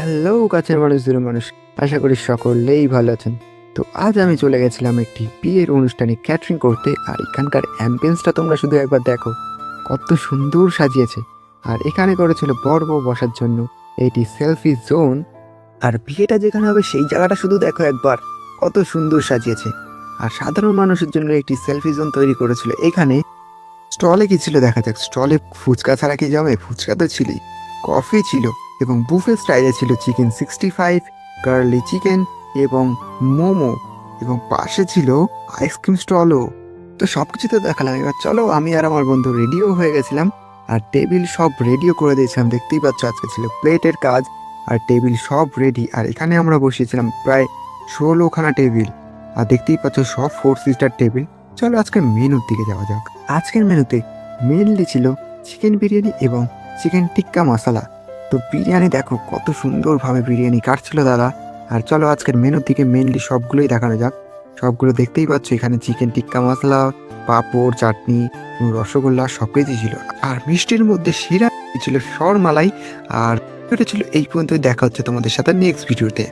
Hello কাছের মানুষ দূরের মানুষ, আশা করি সকলেই ভালো আছেন। তো আজ আমি চলে গেছিলাম একটি বিয়ের অনুষ্ঠানে ক্যাটারিং করতে, আর এখানকার অ্যাম্বিয়েন্সটা তোমরা শুধু একবার দেখো, কত সুন্দর সাজিয়েছে। আর এখানে করেছিল বর বউ বসার জন্য এটি সেলফি জোন। আর বিয়েটা যেখানে হবে সেই জায়গাটা শুধু দেখো একবার, কত সুন্দর সাজিয়েছে। আর সাধারণ মানুষের জন্য একটি সেলফি জোন তৈরি করেছিল এখানে। স্টলে কি ছিল দেখা যাক। স্টলে ফুচকা ছাড়া কি যাবে? ফুচকা তো ছিলই, কফি ছিল, এবং বুফে স্টাইলে ছিল চিকেন 65, কার্লি চিকেন এবং মোমো, এবং পাশে ছিল আইসক্রিম স্টলও। তো সব কিছু তো দেখালাম, এবার চলো আমি আর আমার বন্ধু রেডিও হয়ে গেছিলাম। আর টেবিল সব রেডিও করে দিয়েছিলাম, দেখতেই পাচ্ছ আজকে ছিল প্লেটের কাজ। আর টেবিল সব রেডি, আর এখানে আমরা বসিয়েছিলাম প্রায় 16খানা টেবিল। আর দেখতেই পাচ্ছ সব 4 সিস্টার টেবিল। চলো আজকে মেনুর দিকে যাওয়া যাক। আজকের মেনুতে মেনলি ছিল চিকেন বিরিয়ানি এবং চিকেন টিক্কা মশলা। তো বিরিয়ানি দেখো কত সুন্দরভাবে বিরিয়ানি কাটছিল দাদা। আর চলো আজকের মেনুর দিকে মেনলি সবগুলোই দেখানো যাক। সবগুলো দেখতেই পাচ্ছ, এখানে চিকেন টিক্কা মশলা, পাঁপড়, চাটনি, রসগোল্লা সব কিছু ছিল। আর মিষ্টির মধ্যে সেরা ছিল সরমালাই। আর এটা ছিল এই পর্যন্তই, দেখা হচ্ছে তোমাদের সাথে নেক্সট ভিডিওতে।